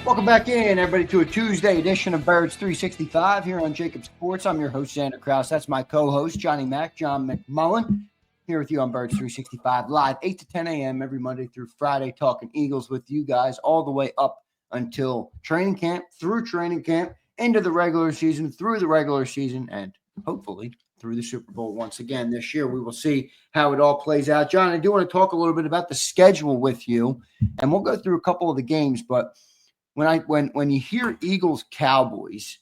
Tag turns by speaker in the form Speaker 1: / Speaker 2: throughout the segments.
Speaker 1: Welcome back in, everybody, to a Tuesday edition of Birds 365 here on JAKIB Sports. I'm your host, Zander Krause. That's my co-host, John McMullen, here with you on Birds 365 live, 8 to 10 a.m. every Monday through Friday, talking Eagles with you guys all the way up until training camp, through training camp, into the regular season, through the regular season, and hopefully through the Super Bowl once again this year. We will see how it all plays out. John, I do want to talk a little bit about the schedule with you, and we'll go through a couple of the games, but when you hear Eagles Cowboys,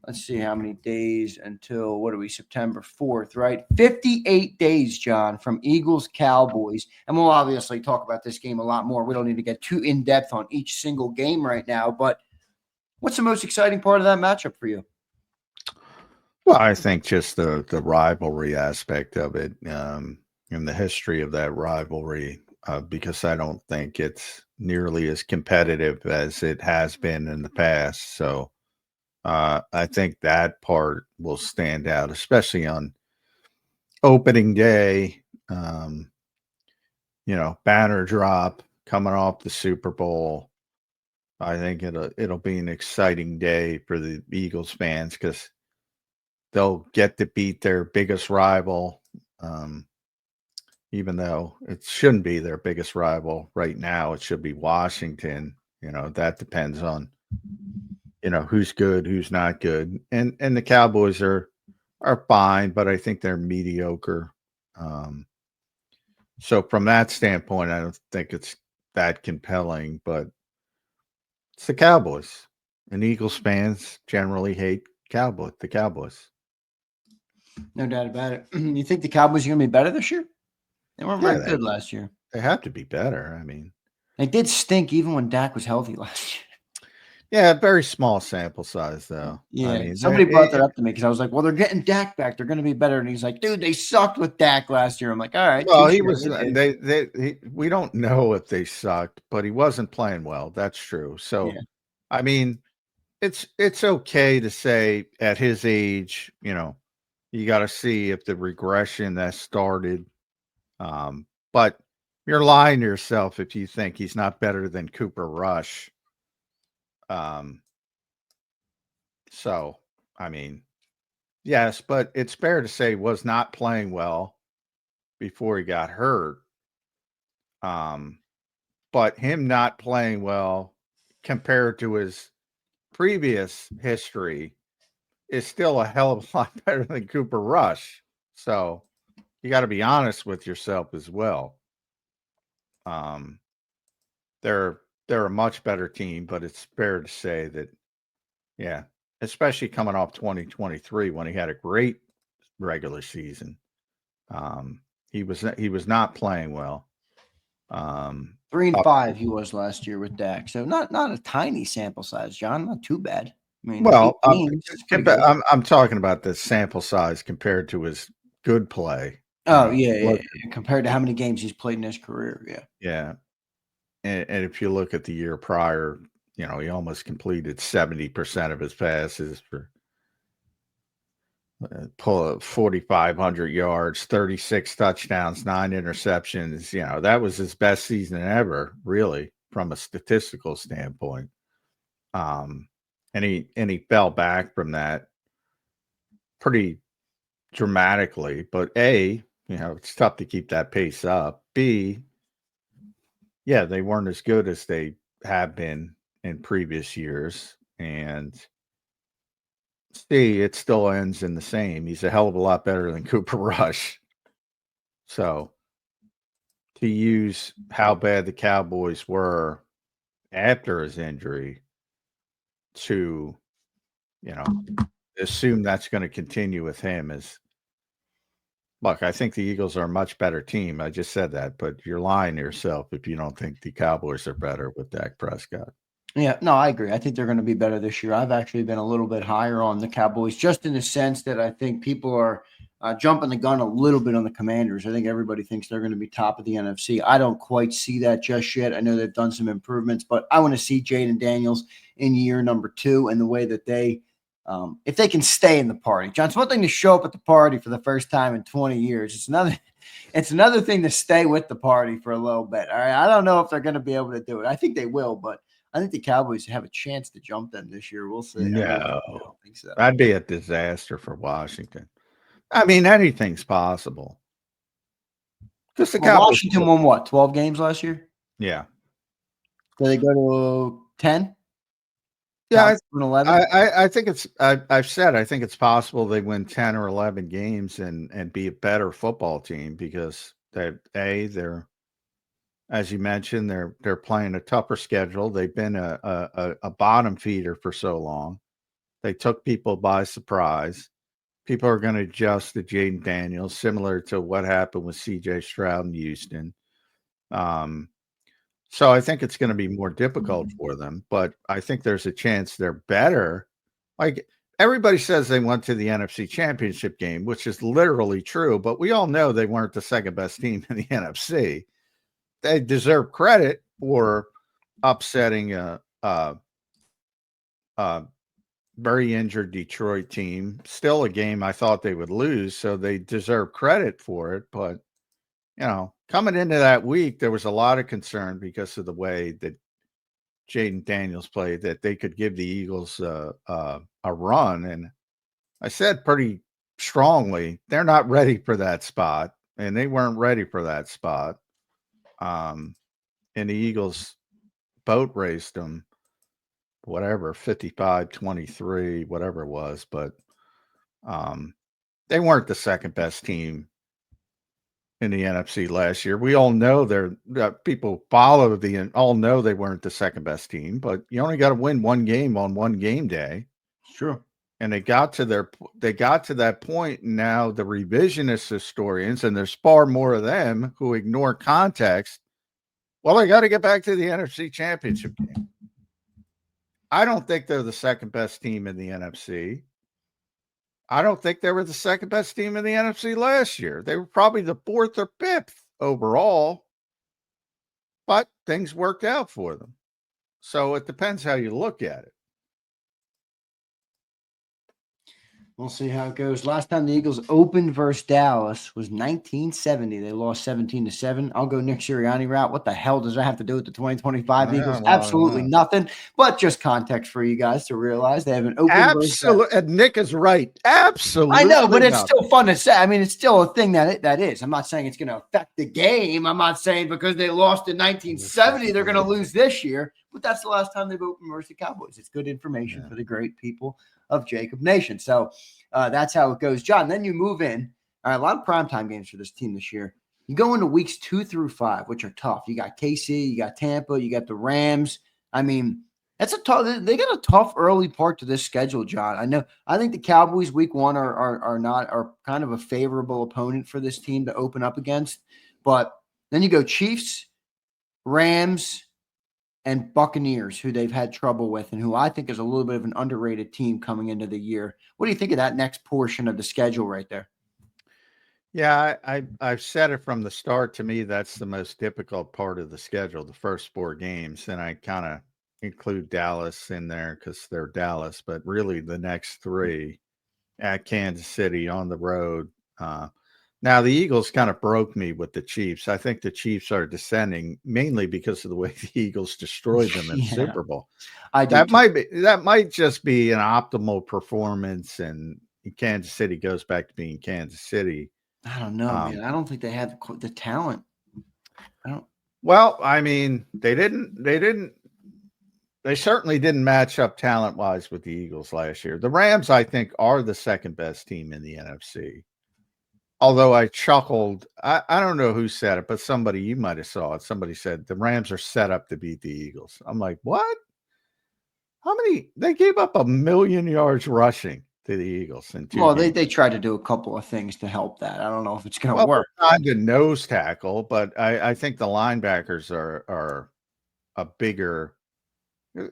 Speaker 1: let's see how many days until September 4th, right? 58 days, John, from Eagles Cowboys. And we'll obviously talk about this game a lot more. We don't need to get too in depth on each single game right now, but what's the most exciting part of that matchup for you?
Speaker 2: Well, I think just the rivalry aspect of it, and the history of that rivalry, because I don't think it's nearly as competitive as it has been in the past. So I think that part will stand out, especially on opening day. Banner drop coming off the Super Bowl. I think it'll be an exciting day for the Eagles fans because they'll get to beat their biggest rival. Even though it shouldn't be their biggest rival right now, it should be Washington. That depends on, who's good, who's not good. And the Cowboys are fine, but I think they're mediocre. So from that standpoint, I don't think it's that compelling, but it's the Cowboys. And Eagles fans generally hate the Cowboys.
Speaker 1: No doubt about it. You think the Cowboys are going to be better this year? They weren't very good last year.
Speaker 2: They have to be better. I mean,
Speaker 1: they did stink even when Dak was healthy last year.
Speaker 2: Yeah, very small sample size, though.
Speaker 1: Yeah, I mean, somebody brought that up to me because I was like, well, they're getting Dak back. They're going to be better. And he's like, dude, they sucked with Dak last year. I'm like, all right.
Speaker 2: Well, he was we don't know if they sucked, but he wasn't playing well. That's true. So, yeah. I mean, it's okay to say at his age, you got to see if the regression that started. But you're lying to yourself if you think he's not better than Cooper Rush. So, I mean, yes, but it's fair to say was not playing well before he got hurt. But him not playing well compared to his previous history is still a hell of a lot better than Cooper Rush. So you got to be honest with yourself as well. They're a much better team, but it's fair to say that, yeah, especially coming off 2023 when he had a great regular season. He was not playing well.
Speaker 1: 3-5 he was last year with Dak, so not a tiny sample size, John. Not too bad. I mean,
Speaker 2: well, I'm talking about the sample size compared to his good play.
Speaker 1: Oh, yeah. Compared to how many games he's played in his career, yeah.
Speaker 2: Yeah. And if you look at the year prior, he almost completed 70% of his passes for 4,500 yards, 36 touchdowns, 9 interceptions. That was his best season ever, really, from a statistical standpoint. And he fell back from that pretty dramatically. But A, it's tough to keep that pace up. B, yeah, they weren't as good as they have been in previous years. And C, it still ends in the same. He's a hell of a lot better than Cooper Rush. So to use how bad the Cowboys were after his injury to, assume that's going to continue with him is, look, I think the Eagles are a much better team. I just said that, but you're lying to yourself if you don't think the Cowboys are better with Dak Prescott.
Speaker 1: Yeah, no, I agree. I think they're going to be better this year. I've actually been a little bit higher on the Cowboys, just in the sense that I think people are jumping the gun a little bit on the Commanders. I think everybody thinks they're going to be top of the NFC. I don't quite see that just yet. I know they've done some improvements, but I want to see Jalen Daniels in year number 2 and the way that they if they can stay in the party. John, it's one thing to show up at the party for the first time in 20 years. It's another thing to stay with the party for a little bit. All right. I don't know if they're going to be able to do it. I think they will, but I think the Cowboys have a chance to jump them this year. We'll see.
Speaker 2: No,
Speaker 1: I don't think so.
Speaker 2: that'd be a disaster for Washington. I mean, anything's possible. Because the Cowboys,
Speaker 1: Washington won what, 12 games last year?
Speaker 2: yeah.
Speaker 1: Did they go to 10?
Speaker 2: Yeah,
Speaker 1: 11?
Speaker 2: I think it's. I've said I think it's possible they win 10 or 11 games and be a better football team because they're as you mentioned they're playing a tougher schedule. They've been a bottom feeder for so long. They took people by surprise. People are going to adjust to Jaden Daniels, similar to what happened with C.J. Stroud in Houston. So I think it's going to be more difficult for them, but I think there's a chance they're better. Like everybody says they went to the NFC Championship game, which is literally true, but we all know they weren't the second best team in the NFC. They deserve credit for upsetting a very injured Detroit team. Still a game I thought they would lose, so they deserve credit for it, but coming into that week, there was a lot of concern because of the way that Jaden Daniels played that they could give the Eagles a run. And I said pretty strongly, they're not ready for that spot. And they weren't ready for that spot. And the Eagles boat raced them, 55-23, whatever it was. But they weren't the second best team in the NFC last year. We all know people all know they weren't the second best team, but you only got to win one game on one game day.
Speaker 1: Sure.
Speaker 2: And they got to that point. And now the revisionist historians, and there's far more of them who ignore context. Well, I got to get back to the NFC Championship game. I don't think they're the second best team in the NFC. I don't think they were the second best team in the NFC last year. They were probably the fourth or fifth overall, but things worked out for them. So it depends how you look at it.
Speaker 1: We'll see how it goes. Last time the Eagles opened versus Dallas was 1970. They lost 17-7. I'll go Nick Sirianni route. What the hell does that have to do with the 2025 Eagles? Absolutely nothing, but just context for you guys to realize they have an open.
Speaker 2: Absolutely. And Nick is right. Absolutely.
Speaker 1: I know, but it's still fun to say. I mean, it's still a thing that is. I'm not saying it's going to affect the game. I'm not saying because they lost in 1970, they're going to lose this year. But that's the last time they've opened versus the Cowboys. It's good information for the great people of JAKIB Nation. So that's how it goes. John, then you move in. All right, a lot of primetime games for this team this year. You go into weeks 2 through 5, which are tough. You got KC, you got Tampa, you got the Rams. I mean, that's a tough. They got a tough early part to this schedule, John. I think the Cowboys week 1 are kind of a favorable opponent for this team to open up against. But then you go Chiefs, Rams, and Buccaneers, who they've had trouble with and who I think is a little bit of an underrated team coming into the year. What do you think of that next portion of the schedule right there?
Speaker 2: Yeah, I've said it from the start. To me, that's the most difficult part of the schedule, the first 4 games. And I kind of include Dallas in there because they're Dallas, but really the next 3 at Kansas City on the road. Now, the Eagles kind of broke me with the Chiefs. I think the Chiefs are descending mainly because of the way the Eagles destroyed them in the Super Bowl. That might just be an optimal performance, and Kansas City goes back to being Kansas City.
Speaker 1: I don't know, man. I don't think they have the talent.
Speaker 2: Well, I mean, they certainly didn't match up talent-wise with the Eagles last year. The Rams, I think, are the second best team in the NFC. Although I chuckled, I don't know who said it, but somebody, you might have saw it. Somebody said the Rams are set up to beat the Eagles. I'm like, what? How many? They gave up 1 million yards rushing to the Eagles in 2 games.
Speaker 1: They tried to do a couple of things to help that. I don't know if it's going to work.
Speaker 2: Not the nose tackle, but I think the linebackers are a bigger.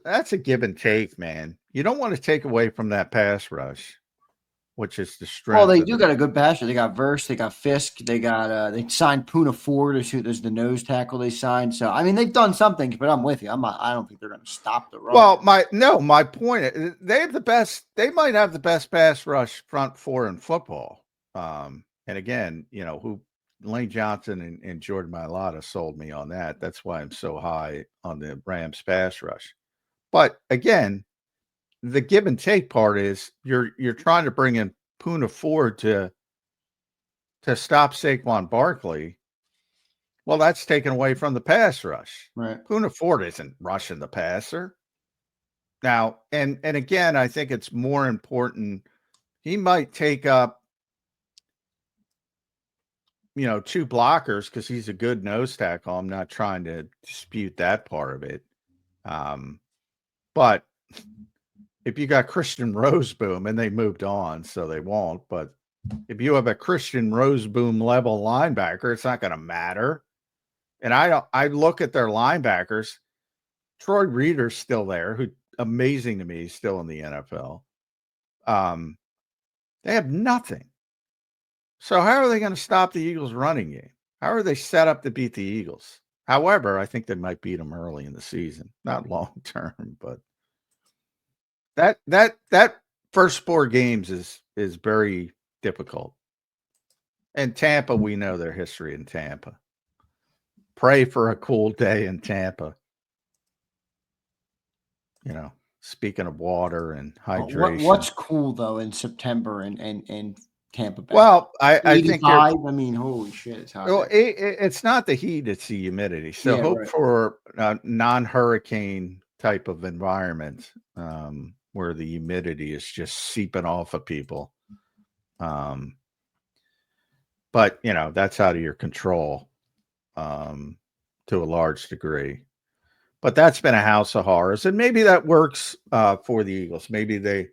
Speaker 2: That's a give and take, man. You don't want to take away from that pass rush, which is the strength.
Speaker 1: Well, they do got a good passer. They got Verse, they got Fisk, they signed Puna Ford as the nose tackle they signed. So I mean, they've done some things, but I'm with you. I don't think they're going to stop the run.
Speaker 2: Well, my point is they have the best. They might have the best pass rush front 4 in football. And again, who Lane Johnson and Jordan Mailata sold me on that. That's why I'm so high on the Rams pass rush. But again, the give and take part is you're trying to bring in Poona Ford to stop Saquon Barkley. Well, that's taken away from the pass rush.
Speaker 1: Right.
Speaker 2: Poona Ford isn't rushing the passer. Now, and again, I think it's more important. He might take up, 2 blockers because he's a good nose tackle. I'm not trying to dispute that part of it. But if you got Christian Roseboom, and they moved on, so they won't, but if you have a Christian Roseboom level linebacker, it's not going to matter. And I look at their linebackers. Troy Reader's still there, who amazing to me, he's still in the NFL. They have nothing. So how are they going to stop the Eagles' running game? How are they set up to beat the Eagles? However, I think they might beat them early in the season, not long term, but that first 4 games is very difficult. And Tampa, we know their history in Tampa. Pray for a cool day in Tampa. Speaking of water and hydration.
Speaker 1: What's cool though in September and Tampa Bay?
Speaker 2: Well, I think
Speaker 1: I mean, holy shit, it's hot.
Speaker 2: Well, it's not the heat; it's the humidity. So hope for a non-hurricane type of environment where the humidity is just seeping off of people. But that's out of your control to a large degree. But that's been a house of horrors, and maybe that works for the Eagles. Maybe they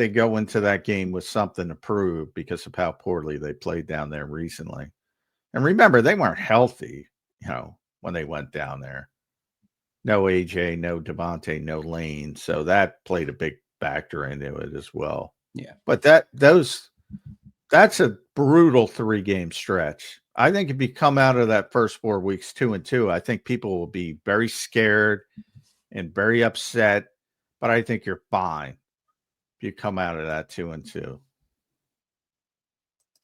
Speaker 2: go into that game with something to prove because of how poorly they played down there recently. And remember, they weren't healthy, when they went down there. No AJ, no Devontae, no Lane, so that played a big factor into it as well.
Speaker 1: Yeah,
Speaker 2: but that's a brutal 3-game stretch. I think if you come out of that first 4 weeks 2-2, I think people will be very scared and very upset. But I think you're fine if you come out of that 2-2.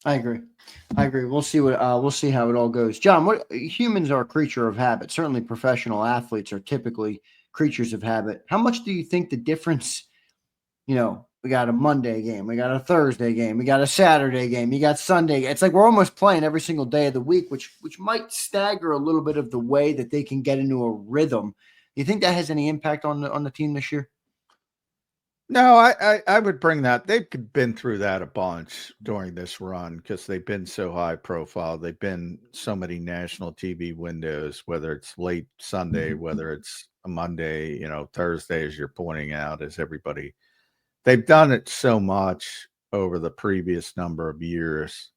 Speaker 1: I agree. We'll see we'll see how it all goes. John, humans are a creature of habit. Certainly, professional athletes are typically creatures of habit. How much do you think the difference? We got a Monday game, we got a Thursday game, we got a Saturday game, you got Sunday. It's like we're almost playing every single day of the week, which might stagger a little bit of the way that they can get into a rhythm. Do you think that has any impact on the team this year?
Speaker 2: No, I would bring that. They've been through that a bunch during this run because they've been so high profile. They've been so many national TV windows, whether it's late Sunday, whether it's a Monday, Thursday, as you're pointing out, as everybody. They've done it so much over the previous number of years.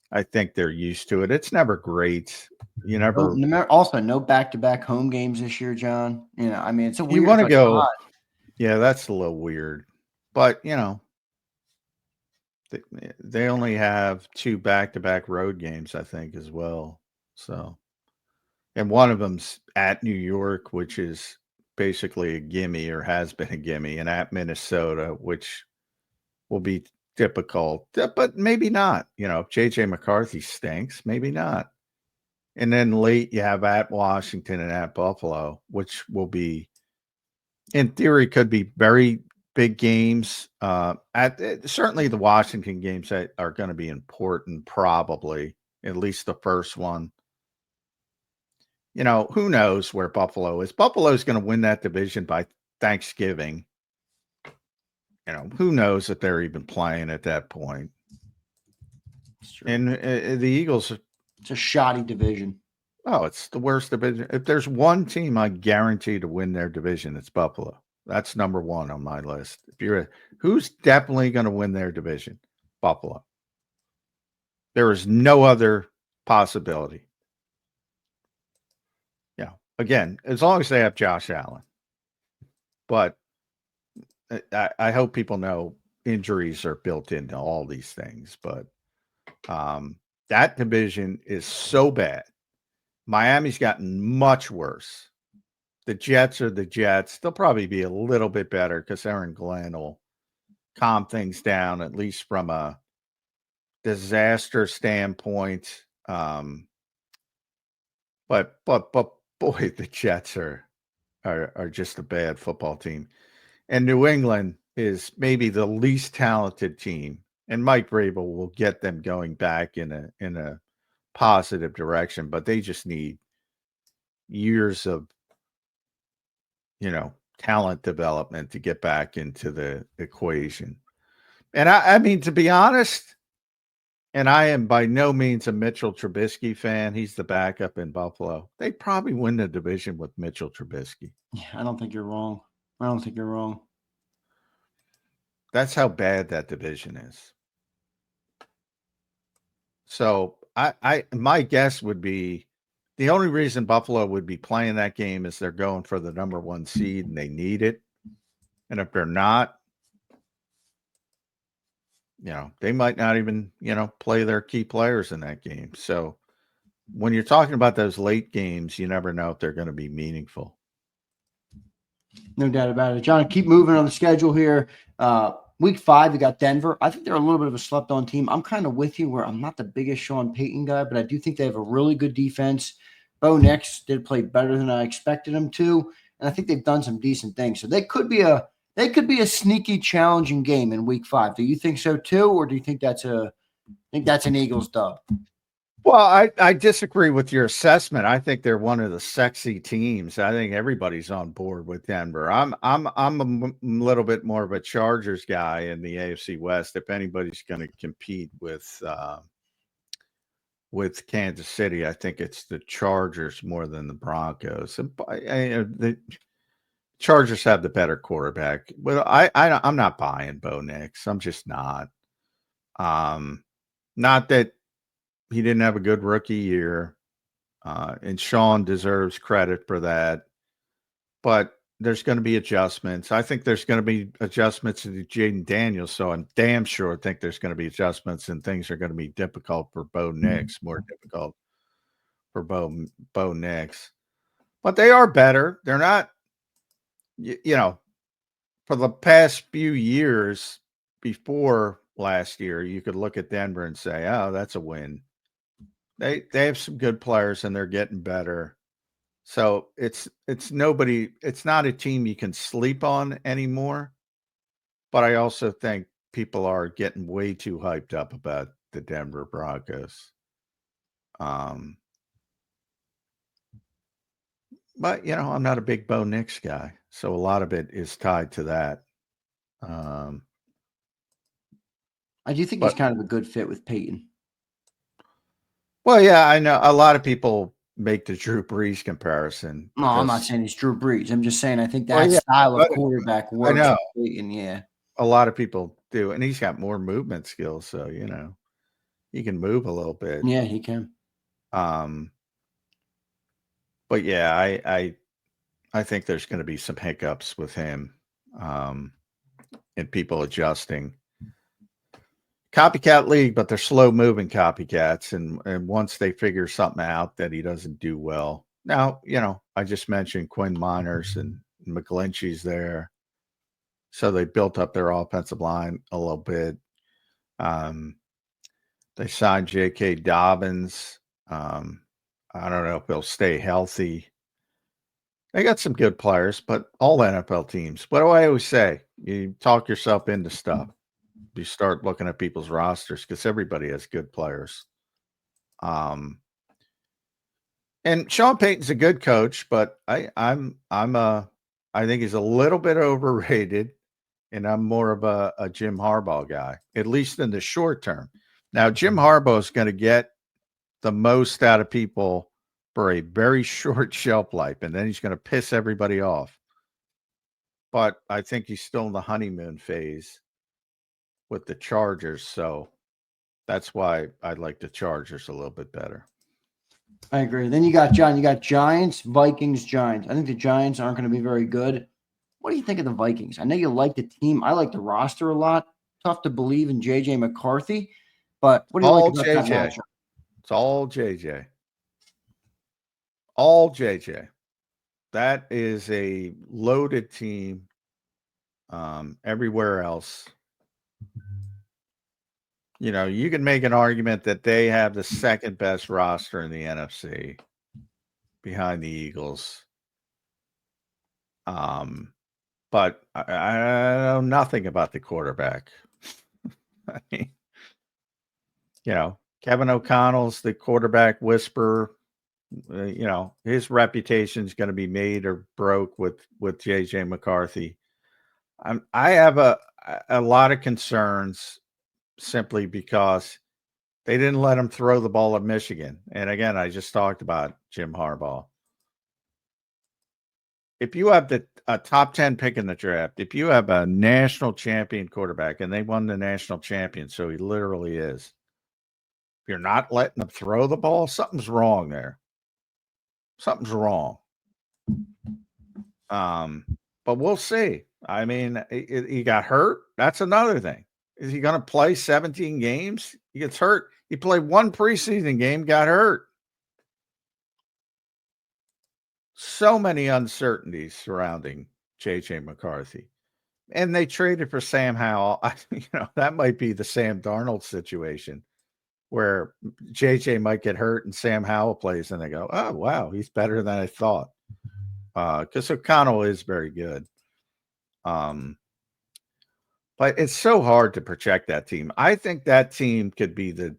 Speaker 2: I think they're used to it. It's never great. You never.
Speaker 1: Also, no back-to-back home games this year, John. I mean, it's a weird.
Speaker 2: You want to go. Yeah, that's a little weird. But, they only have 2 back-to-back road games, I think, as well. So, and one of them's at New York, which is basically a gimme or has been a gimme, and at Minnesota, which will be difficult, but maybe not. If JJ McCarthy stinks, maybe not. And then late you have at Washington and at Buffalo, which will be, in theory, could be very big games. Certainly the Washington games that are going to be important, probably, at least the first one. Who knows where Buffalo is? Buffalo's going to win that division by Thanksgiving. Who knows if they're even playing at that point. And the Eagles.
Speaker 1: It's a shoddy division.
Speaker 2: Oh, it's the worst division. If there's one team I guarantee to win their division, it's Buffalo. That's number 1 on my list. Who's definitely going to win their division? Buffalo. There is no other possibility. Again, as long as they have Josh Allen. But I hope people know injuries are built into all these things. But that division is so bad. Miami's gotten much worse. The Jets are the Jets. They'll probably be a little bit better because Aaron Glenn will calm things down, at least from a disaster standpoint. But boy, the Jets are are just a bad football team. And New England is maybe the least talented team. And Mike Vrabel will get them going back in a positive direction, but they just need years of, talent development to get back into the equation. And I mean, to be honest, and I am by no means a Mitchell Trubisky fan. He's the backup in Buffalo. They probably win the division with Mitchell Trubisky.
Speaker 1: Yeah, I don't think you're wrong. I don't think you're wrong.
Speaker 2: That's how bad that division is. So my guess would be the only reason Buffalo would be playing that game is they're going for the number 1 seed and they need it. And if they're not, they might not even, play their key players in that game. So when you're talking about those late games, you never know if they're going to be meaningful.
Speaker 1: No doubt about it. John, keep moving on the schedule here. Week 5, we got Denver. I think they're a little bit of a slept-on team. I'm kind of with you where I'm not the biggest Sean Payton guy, but I do think they have a really good defense. Bo Nix did play better than I expected him to, and I think they've done some decent things. So they could be a sneaky, challenging game in Week 5. Do you think so too, or do you think that's an Eagles dub?
Speaker 2: Well, I disagree with your assessment. I think they're one of the sexy teams. I think everybody's on board with Denver. I'm a little bit more of a Chargers guy in the AFC West. If anybody's going to compete with Kansas City, I think it's the Chargers more than the Broncos. And the Chargers have the better quarterback. But I'm not buying Bo Nix. I'm just not. Not that he didn't have a good rookie year, and Sean deserves credit for that. But there's going to be adjustments. I think there's going to be adjustments to Jaden Daniels, so I'm damn sure think there's going to be adjustments, and things are going to be difficult for Bo Nix, more difficult for Bo Nix. But they are better. They're not, for the past few years before last year, you could look at Denver and say, oh, that's a win. They have some good players and they're getting better. So it's not a team you can sleep on anymore. But I also think people are getting way too hyped up about the Denver Broncos. But I'm not a big Bo Nix guy. So a lot of it is tied to that.
Speaker 1: I do think he's kind of a good fit with Peyton.
Speaker 2: Well, yeah, I know a lot of people make the Drew Brees comparison.
Speaker 1: No, I'm not saying he's Drew Brees. I'm just saying I think that style of quarterback works. I know. Peyton, yeah.
Speaker 2: A lot of people do, and he's got more movement skills, so he can move a little bit.
Speaker 1: Yeah, he can.
Speaker 2: But yeah, I think there's going to be some hiccups with him, and people adjusting. Copycat league, but they're slow moving copycats. And once they figure something out that he doesn't do well. Now, I just mentioned Quinn Miners and McGlinchey's there. So they built up their offensive line a little bit. They signed J.K. Dobbins. I don't know if he'll stay healthy. They got some good players, but all NFL teams. What do I always say? You talk yourself into stuff. You start looking at people's rosters because everybody has good players. And Sean Payton's a good coach, but I think he's a little bit overrated, and I'm more of a Jim Harbaugh guy, at least in the short term. Now, Jim Harbaugh is going to get the most out of people for a very short shelf life, and then he's going to piss everybody off. But I think he's still in the honeymoon phase with the Chargers, so that's why I like the Chargers a little bit better.
Speaker 1: I agree. Then you got Giants, Vikings, Giants. I think the Giants aren't going to be very good. What do you think of the Vikings? I know you like the team. I like the roster a lot. Tough to believe in J.J. McCarthy, but what do you like about that matchup?
Speaker 2: It's all JJ. All JJ. That is a loaded team. Everywhere else, you can make an argument that they have the second best roster in the NFC behind the Eagles. But I know nothing about the quarterback. I mean, Kevin O'Connell's the quarterback whisperer. His reputation is going to be made or broke with JJ McCarthy. I have a lot of concerns simply because they didn't let him throw the ball at Michigan. And again, I just talked about Jim Harbaugh. If you have a top 10 pick in the draft, if you have a national champion quarterback, and they won the national champion, so he literally is, if you're not letting them throw the ball, something's wrong there. Something's wrong. But we'll see. I mean, he got hurt. That's another thing. Is he going to play 17 games? He gets hurt. He played one preseason game, got hurt. So many uncertainties surrounding JJ McCarthy. And they traded for Sam Howell. That might be the Sam Darnold situation where JJ might get hurt and Sam Howell plays and they go, oh, wow, he's better than I thought. Because O'Connell is very good. But it's so hard to project that team. I think that team could be the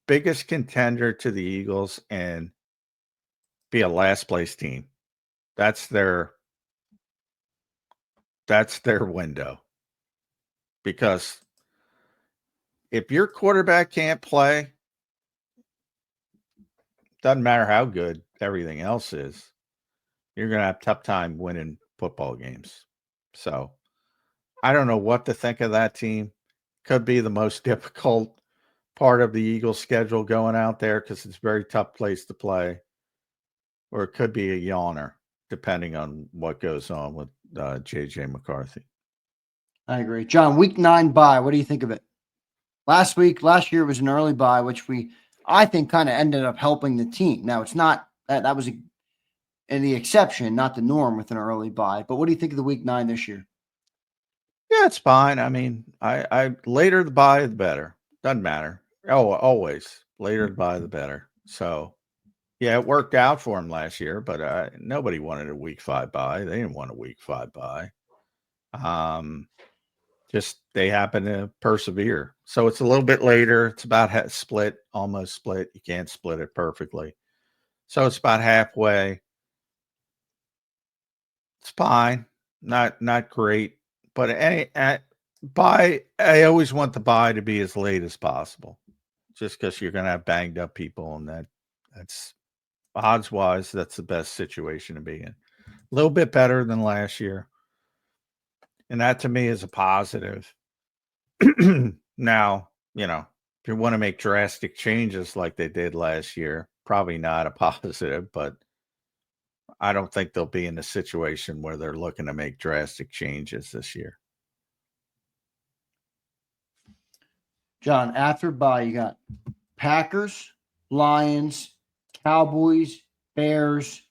Speaker 2: biggest contender to the Eagles and be a last place team. That's their window. Because if your quarterback can't play, doesn't matter how good everything else is, you're going to have a tough time winning football games. So I don't know what to think of that team. Could be the most difficult part of the Eagles schedule going out there because it's a very tough place to play. Or it could be a yawner, depending on what goes on with JJ McCarthy.
Speaker 1: I agree. John, week 9 bye. What do you think of it? Last year was an early bye, which I think kind of ended up helping the team. Now it's not that was the exception, not the norm with an early bye. But what do you think of the week 9 this year?
Speaker 2: Yeah, it's fine. I mean, I later the bye, the better. Doesn't matter. Oh, always later the bye, the better. So, yeah, it worked out for him last year, but nobody wanted a week 5 bye. They didn't want a week 5 bye. Just they happen to persevere. So it's a little bit later. It's about almost split. You can't split it perfectly. So it's about halfway. It's fine. Not great. But I always want the bye to be as late as possible. Just because you're going to have banged up people, and that's odds-wise, that's the best situation to be in. A little bit better than last year. And that to me is a positive. Now, if you want to make drastic changes like they did last year, probably not a positive, but I don't think they'll be in a situation where they're looking to make drastic changes this year.
Speaker 1: John, after bye, you got Packers, Lions, Cowboys, Bears,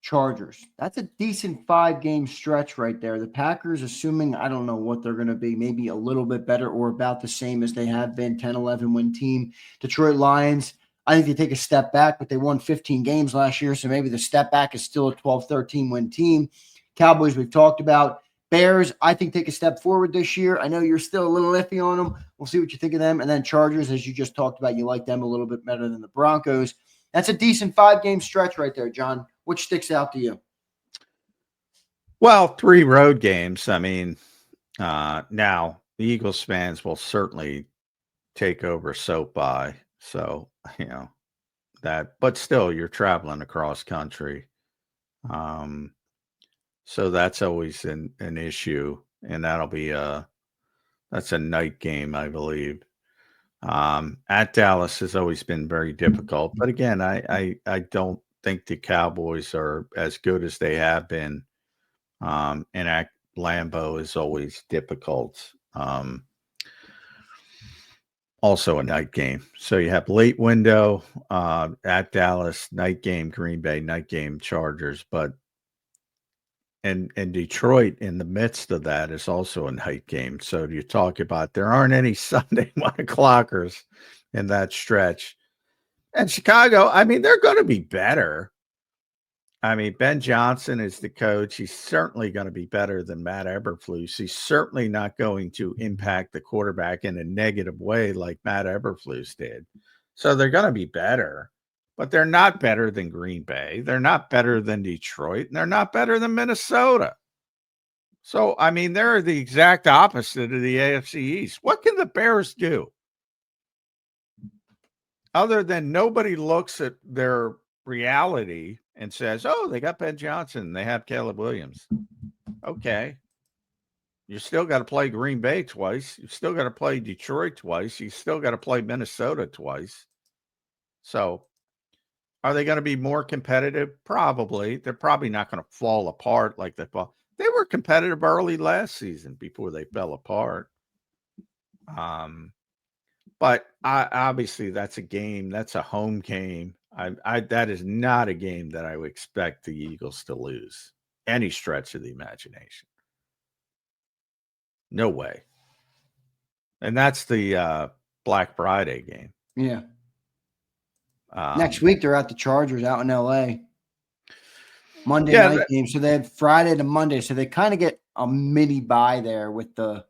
Speaker 1: Chargers. That's a decent 5-game stretch right there. The Packers, assuming I don't know what they're going to be, maybe a little bit better or about the same as they have been, 10-11 win team. Detroit Lions, I think they take a step back, but they won 15 games last year, so maybe the step back is still a 12-13 win team. Cowboys, we've talked about. Bears, I think, take a step forward this year. I know you're still a little iffy on them. We'll see what you think of them. And then Chargers, as you just talked about, you like them a little bit better than the Broncos. That's a decent 5-game stretch right there, John. Which sticks out to you?
Speaker 2: Well, 3 road games. I mean, now the Eagles fans will certainly take over SoFi. So, but still you're traveling across country. So that's always an issue. And that'll be that's a night game, I believe. At Dallas has always been very difficult. But again, I don't think the Cowboys are as good as they have been. And at Lambeau is always difficult. Also a night game. So you have late window at Dallas, night game, Green Bay, night game, Chargers. But and Detroit in the midst of that is also a night game. So you talk about there aren't any Sunday 1 o'clockers in that stretch. And Chicago, I mean, they're going to be better. I mean, Ben Johnson is the coach. He's certainly going to be better than Matt Eberflus. He's certainly not going to impact the quarterback in a negative way like Matt Eberflus did. So they're going to be better, but they're not better than Green Bay. They're not better than Detroit, and they're not better than Minnesota. So, I mean, they're the exact opposite of the AFC East. What can the Bears do? Other than nobody looks at their reality and says, oh, they got Ben Johnson, they have Caleb Williams. Okay. You still got to play Green Bay twice. You still got to play Detroit twice. You still got to play Minnesota twice. So are they going to be more competitive? Probably. They're probably not going to fall apart like they fall. They were competitive early last season before they fell apart. But obviously that's a game. That's a home game. That is not a game that I would expect the Eagles to lose any stretch of the imagination. No way. And that's the Black Friday game.
Speaker 1: Yeah. Next week they're at the Chargers out in LA. Monday night game. So they had Friday to Monday. So they kind of get a mini bye there with the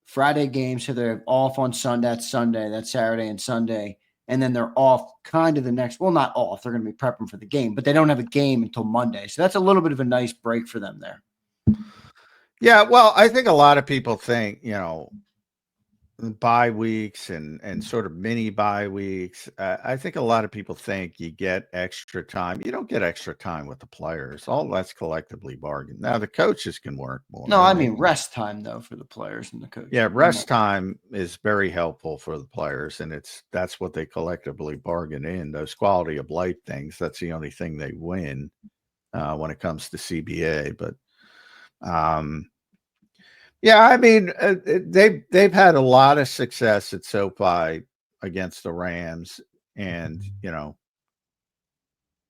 Speaker 1: Friday game. So they're off on Sunday. That's Saturday and Sunday. And then they're off kind of the next. Well, not off. They're going to be prepping for the game, but they don't have a game until Monday. So that's a little bit of a nice break for them there.
Speaker 2: Yeah. Well, I think a lot of people think, bye weeks and sort of mini bye weeks. I think a lot of people think you get extra time. You don't get extra time with the players. All that's collectively bargained. Now the coaches can work more.
Speaker 1: No, I mean rest time though for the players and the coaches.
Speaker 2: Yeah, rest time is very helpful for the players, and that's what they collectively bargain in. Those quality of life things. That's the only thing they win when it comes to CBA. But yeah, I mean, they've had a lot of success at SoFi against the Rams, and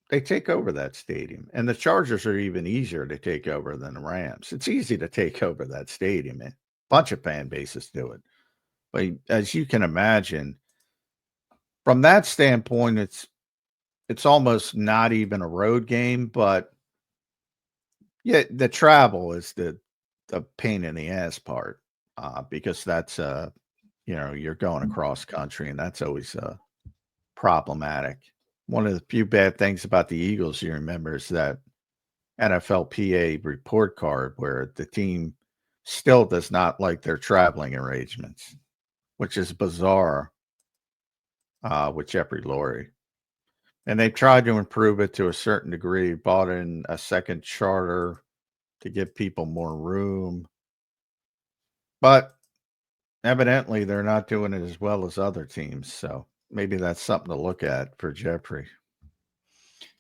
Speaker 2: they take over that stadium. And the Chargers are even easier to take over than the Rams. It's easy to take over that stadium. A bunch of fan bases do it, but as you can imagine, from that standpoint, it's almost not even a road game. But yeah, the travel is the pain in the ass part, because that's you're going across country, and that's always problematic. One of the few bad things about the Eagles, you remember, is that NFLPA report card where the team still does not like their traveling arrangements, which is bizarre with Jeffrey Lurie. And they've tried to improve it to a certain degree, bought in a second charter to give people more room. But evidently they're not doing it as well as other teams. So maybe that's something to look at for Jeffrey.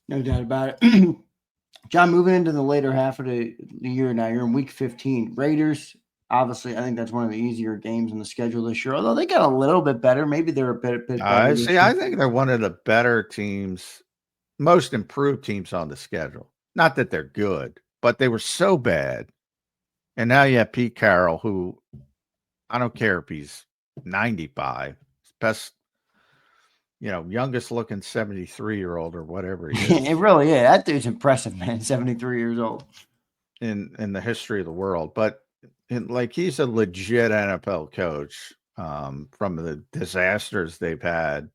Speaker 1: No doubt about it. John, moving into the later half of the year now, you're in week 15. Raiders, obviously, I think that's one of the easier games on the schedule this year, although they got a little bit better. Maybe they're a bit better.
Speaker 2: I think they're one of the better teams, most improved teams on the schedule. Not that they're good, but they were so bad. And now you have Pete Carroll, who I don't care if he's 95, best, youngest looking 73-year-old or whatever he is.
Speaker 1: It really is. That dude's impressive, man. 73 years old.
Speaker 2: In the history of the world. But he's a legit NFL coach from the disasters they've had.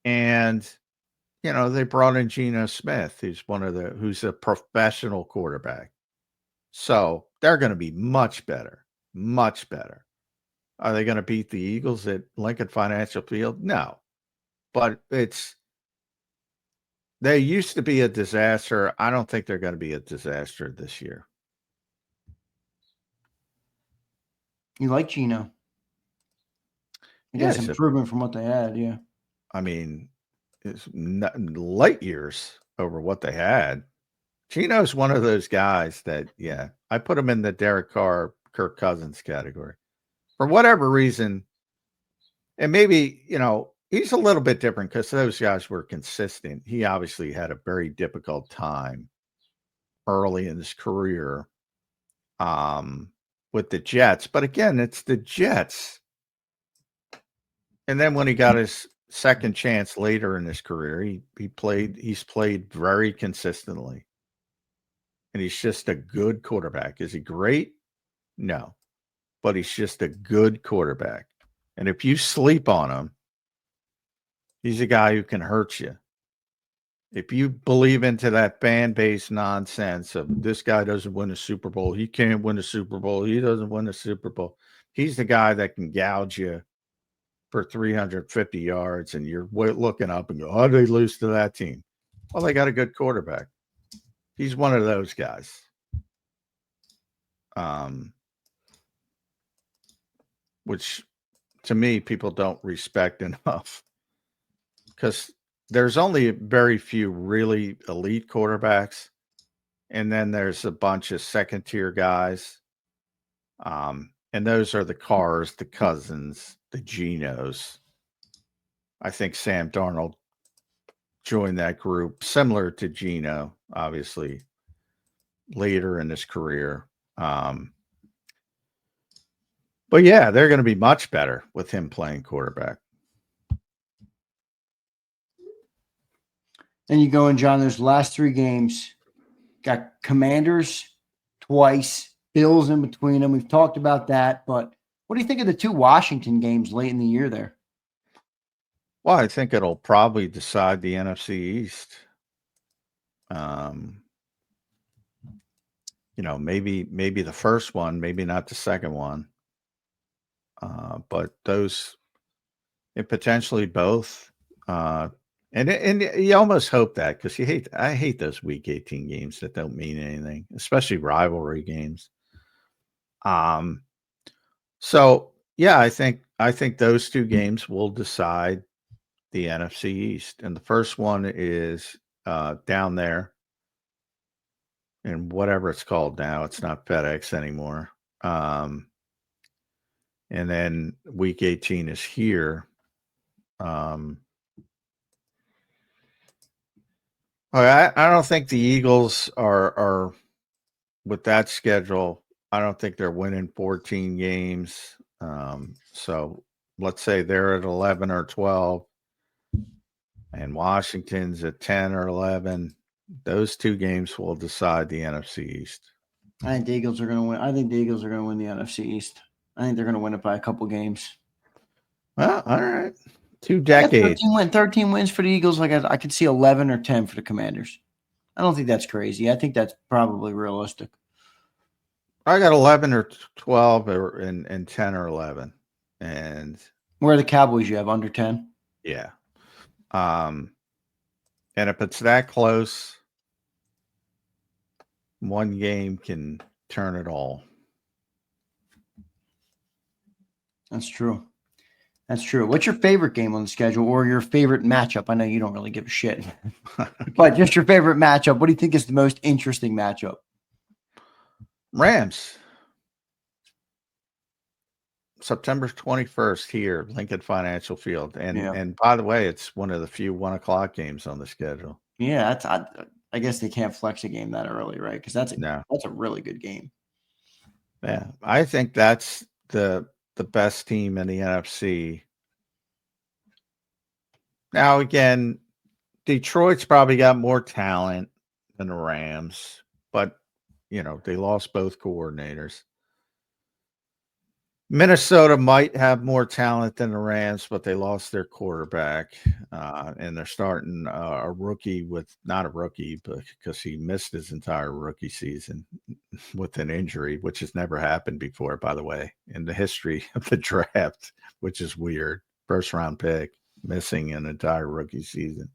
Speaker 2: And, they brought in Geno Smith, who's a professional quarterback. So they're going to be much better, much better. Are they going to beat the Eagles at Lincoln Financial Field? No. But they used to be a disaster. I don't think they're going to be a disaster this year.
Speaker 1: You like Geno? I guess improvement from what they had, yeah.
Speaker 2: I mean, it's light years over what they had. Geno's one of those guys that, I put him in the Derek Carr, Kirk Cousins category. For whatever reason, and maybe, he's a little bit different because those guys were consistent. He obviously had a very difficult time early in his career with the Jets. But again, it's the Jets. And then when he got his second chance later in his career. He's played very consistently. And he's just a good quarterback. Is he great? No. But he's just a good quarterback. And if you sleep on him, he's a guy who can hurt you. If you believe into that fan-based nonsense of this guy doesn't win a Super Bowl, he can't win a Super Bowl, he doesn't win a Super Bowl, he's the guy that can gouge you for 350 yards, and you're looking up and go, how did they lose to that team? Well, they got a good quarterback. He's one of those guys. Which to me, people don't respect enough because there's only very few really elite quarterbacks. And then there's a bunch of second tier guys. And those are the Carrs, the Cousins, the Genos. I think Sam Darnold joined that group, similar to Geno, obviously, later in his career. But yeah, they're going to be much better with him playing quarterback.
Speaker 1: Then you go in, John, those last three games. Got Commanders twice, Bills in between them. We've talked about that, but what do you think of the two Washington games late in the year there?
Speaker 2: Well, I think it'll probably decide the NFC East. Maybe the first one, maybe not the second one. But those, and potentially both. And you almost hope that because I hate those Week 18 games that don't mean anything, especially rivalry games. So yeah, I think those two games will decide the NFC East, and the first one is down there in whatever it's called now. It's not FedEx anymore. And then Week 18 is here. I don't think the Eagles are with that schedule. I don't think they're winning 14 games. So let's say they're at 11 or 12 and Washington's at 10 or 11. Those two games will decide the NFC East.
Speaker 1: I think the Eagles are going to win. I think the Eagles are going to win the NFC East. I think they're going to win it by a couple games.
Speaker 2: Well, all right. 2 decades.
Speaker 1: 13 wins for the Eagles. Like I could see 11 or 10 for the Commanders. I don't think that's crazy. I think that's probably realistic.
Speaker 2: I got 11 or 12 and 10 or 11. And
Speaker 1: where are the Cowboys? You have under 10?
Speaker 2: Yeah. And if it's that close, one game can turn it all.
Speaker 1: That's true. That's true. What's your favorite game on the schedule or your favorite matchup? I know you don't really give a shit, but just your favorite matchup. What do you think is the most interesting matchup?
Speaker 2: Rams. September 21st here, Lincoln Financial Field. And by the way, it's one of the few 1 o'clock games on the schedule.
Speaker 1: Yeah, I guess they can't flex a game that early, right? Because that's a really good game.
Speaker 2: Yeah, I think that's the best team in the NFC. Now, again, Detroit's probably got more talent than the Rams, but, they lost both coordinators. Minnesota might have more talent than the Rams, but they lost their quarterback, and they're starting a rookie with not a rookie, but because he missed his entire rookie season with an injury, which has never happened before, by the way, in the history of the draft, which is weird. First round pick missing an entire rookie season.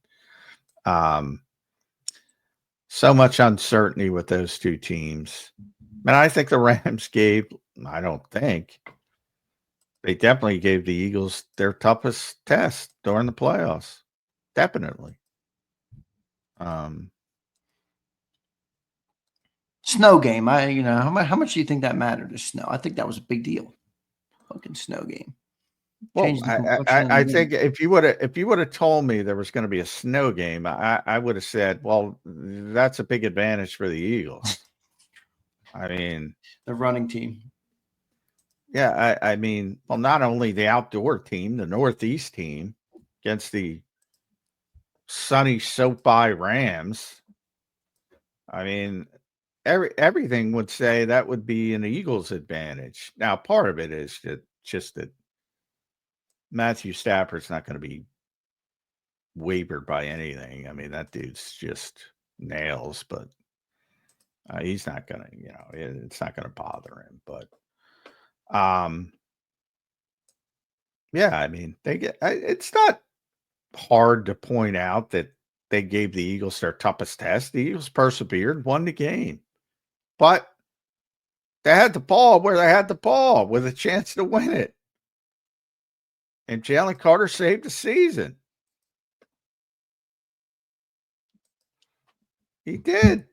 Speaker 2: So much uncertainty with those two teams. And I think the Rams they definitely gave the Eagles their toughest test during the playoffs. Definitely.
Speaker 1: Snow game. How much do you think that mattered to snow? I think that was a big deal. Fucking snow game.
Speaker 2: Well, I think if you would have told me there was going to be a snow game, I would have said, well, that's a big advantage for the Eagles. I mean,
Speaker 1: the running team.
Speaker 2: Yeah, I mean, well, not only the outdoor team, the Northeast team, against the sunny SoFi Rams. I mean, everything would say that would be an Eagles advantage. Now, part of it is that Matthew Stafford's not going to be wavered by anything. I mean, that dude's just nails, but he's not going to, it's not going to bother him. But, yeah, I mean, it's not hard to point out that they gave the Eagles their toughest test. The Eagles persevered, won the game, but they had the ball where they had the ball with a chance to win it. And Jalen Carter saved the season. He did.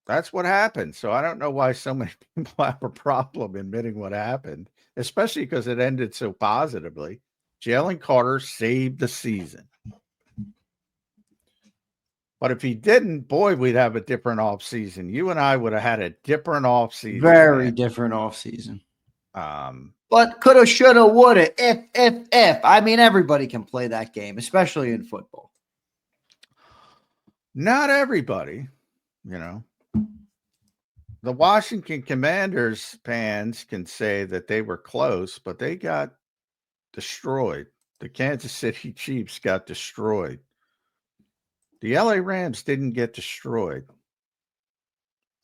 Speaker 2: That's what happened. So I don't know why so many people have a problem admitting what happened, especially because it ended so positively. Jalen Carter saved the season. But if he didn't, boy, we'd have a different offseason. You and I would have had a different offseason.
Speaker 1: Very different offseason.
Speaker 2: But
Speaker 1: coulda, shoulda, woulda, if. I mean, everybody can play that game, especially in football.
Speaker 2: Not everybody, The Washington Commanders fans can say that they were close, but they got destroyed. The Kansas City Chiefs got destroyed. The LA Rams didn't get destroyed.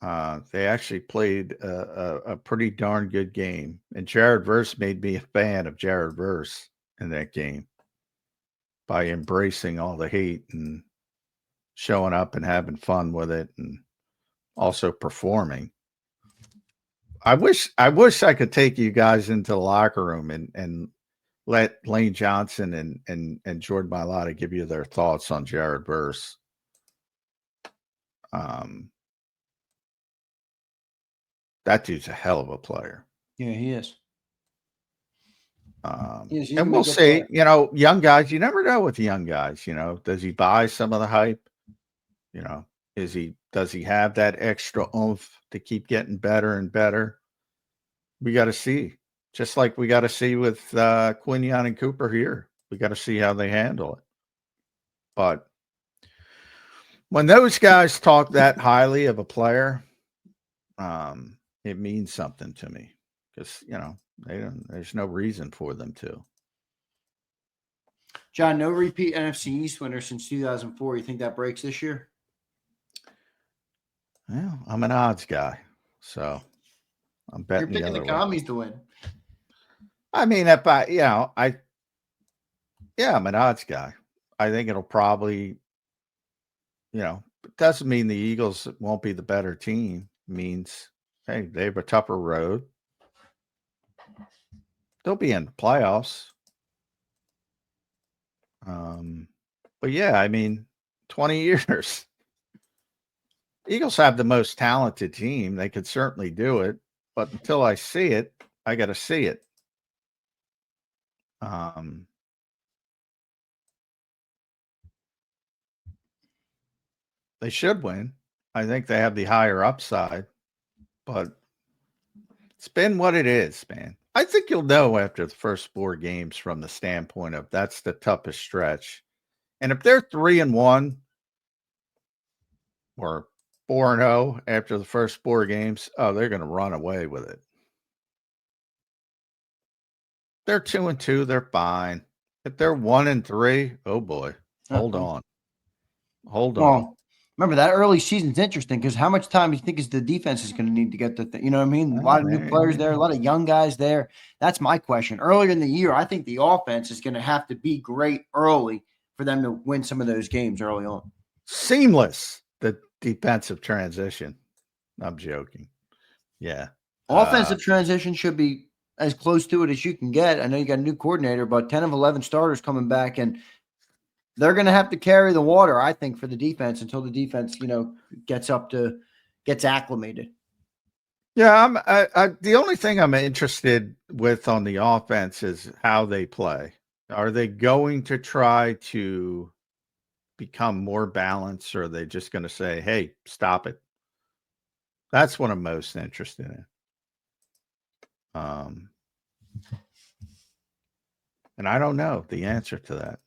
Speaker 2: They actually played a pretty darn good game. And Jared Verse made me a fan of Jared Verse in that game by embracing all the hate and showing up and having fun with it and also performing. I wish I could take you guys into the locker room and let Lane Johnson and Jordan Mailata give you their thoughts on Jared Verse. That dude's a hell of a player.
Speaker 1: Yeah, he is.
Speaker 2: He's and we'll see, young guys, you never know with young guys, does he buy some of the hype? Does he have that extra oomph to keep getting better and better? We got to see, just like we got to see with Quinion and Cooper here. We got to see how they handle it. But when those guys talk that highly of a player, it means something to me because, there's no reason for them to.
Speaker 1: John, no repeat NFC East winner since 2004. You think that breaks this year?
Speaker 2: Well, I'm an odds guy, so I'm betting.
Speaker 1: You're picking the Commies to win.
Speaker 2: I mean, if I'm an odds guy. I think it'll probably, it doesn't mean the Eagles won't be the better team. It means, hey, they have a tougher road. They'll be in the playoffs. But yeah, I mean, 20 years. Eagles have the most talented team. They could certainly do it. But until I see it, I got to see it. They should win. I think they have the higher upside. But it's been what it is, man. I think you'll know after the first 4 games from the standpoint of that's the toughest stretch. And if they're 3-1 or 4-0 after the first 4 games, they're going to run away with it. They're 2-2, they're fine. If they're 1-3, oh boy, hold on.
Speaker 1: Remember that early season's interesting because how much time do you think is the defense is going to need to get the thing? You know what I mean? A lot of new players there, a lot of young guys there. That's my question. Earlier in the year, I think the offense is going to have to be great early for them to win some of those games early on.
Speaker 2: Seamless, the defensive transition. I'm joking. Yeah.
Speaker 1: Offensive transition should be as close to it as you can get. I know you got a new coordinator, but 10 of 11 starters coming back, and they're going to have to carry the water, I think, for the defense until the defense, gets acclimated.
Speaker 2: Yeah, the only thing I'm interested with on the offense is how they play. Are they going to try to become more balanced, or are they just going to say, hey, stop it? That's what I'm most interested in. And I don't know the answer to that.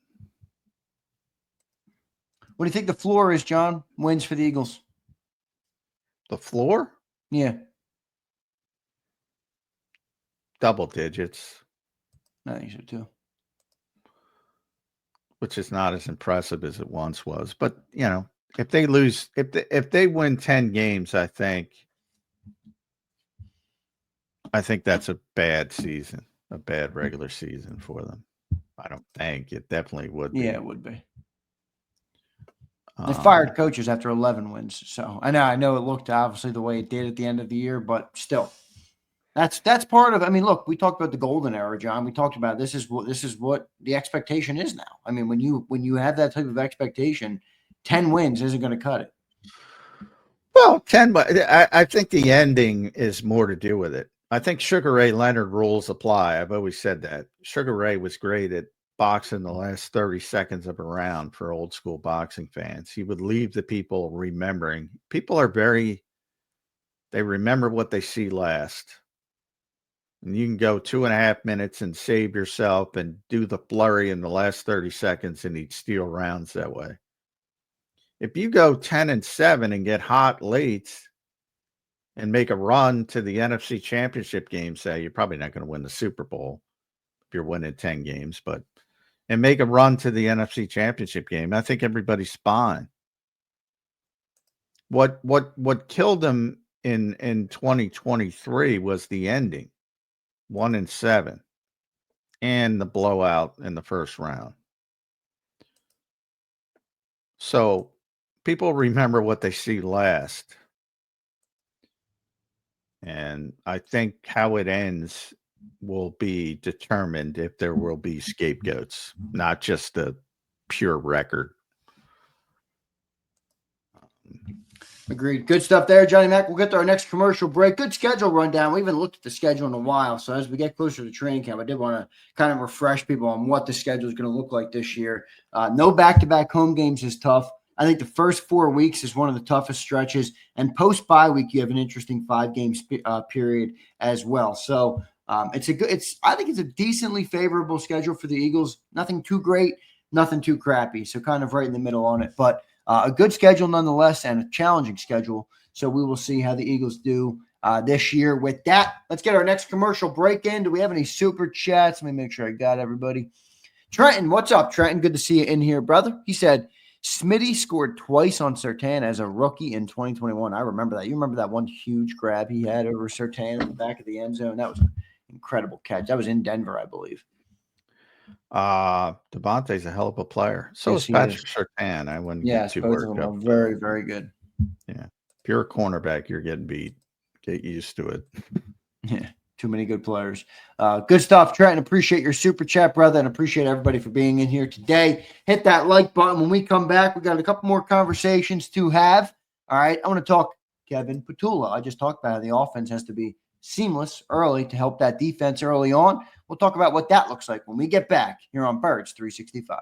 Speaker 1: What do you think the floor is, John? Wins for the Eagles.
Speaker 2: The floor?
Speaker 1: Yeah.
Speaker 2: Double digits.
Speaker 1: I think so too.
Speaker 2: Which is not as impressive as it once was. But, you know, if they lose, if they win 10 games, I think that's a bad season, a bad regular season for them. I don't think it definitely would be.
Speaker 1: Yeah, it would be. They fired coaches after 11 wins. So I know it looked obviously the way it did at the end of the year, but still, that's part of. I mean, look, we talked about the golden era, John. We talked about this is what the expectation is now. I mean, when you have that type of expectation, 10 wins isn't going to cut it.
Speaker 2: Well, 10, but I think the ending is more to do with it. I think Sugar Ray Leonard rules apply. I've always said that. Sugar Ray was great at boxing the last 30 seconds of a round for old school boxing fans. He would leave the people remembering. People are they remember what they see last. And you can go 2.5 minutes and save yourself and do the flurry in the last 30 seconds, and he'd steal rounds that way. If you go 10-7 and get hot late and make a run to the NFC Championship game, say you're probably not going to win the Super Bowl if you're winning 10 games, and make a run to the NFC Championship game, I think everybody's fine. What killed them in 2023 was the ending, 1-7, and the blowout in the first round. So people remember what they see last. And I think how it ends will be determined if there will be scapegoats, not just a pure record.
Speaker 1: Agreed. Good stuff there, Johnny Mac. We'll get to our next commercial break. Good schedule rundown. We haven't looked at the schedule in a while. So as we get closer to training camp, I did want to kind of refresh people on what the schedule is going to look like this year. No back-to-back home games is tough. I think the first 4 weeks is one of the toughest stretches. And post-bye week, you have an interesting 5-game period as well. So I think it's a decently favorable schedule for the Eagles. Nothing too great, nothing too crappy. So kind of right in the middle on it. But a good schedule nonetheless, and a challenging schedule. So we will see how the Eagles do this year. With that, let's get our next commercial break in. Do we have any super chats? Let me make sure I got everybody. Trenton, what's up, Trenton? Good to see you in here, brother. He said, Smitty scored twice on Surtain as a rookie in 2021. I remember that. You remember that one huge grab he had over Surtain at the back of the end zone? That was an incredible catch. That was in Denver, I believe.
Speaker 2: Devontae's a hell of a player. So is Patrick Surtain. I wouldn't get too
Speaker 1: both of them are very, very good.
Speaker 2: Yeah. If you're a cornerback, you're getting beat. Get used to it.
Speaker 1: Yeah. Too many good players. Good stuff, Trenton. Appreciate your super chat, brother, and appreciate everybody for being in here today. Hit that like button. When we come back, we got a couple more conversations to have. All right. I want to talk Kevin Petula. I just talked about how the offense has to be seamless early to help that defense early on. We'll talk about what that looks like when we get back here on Birds 365.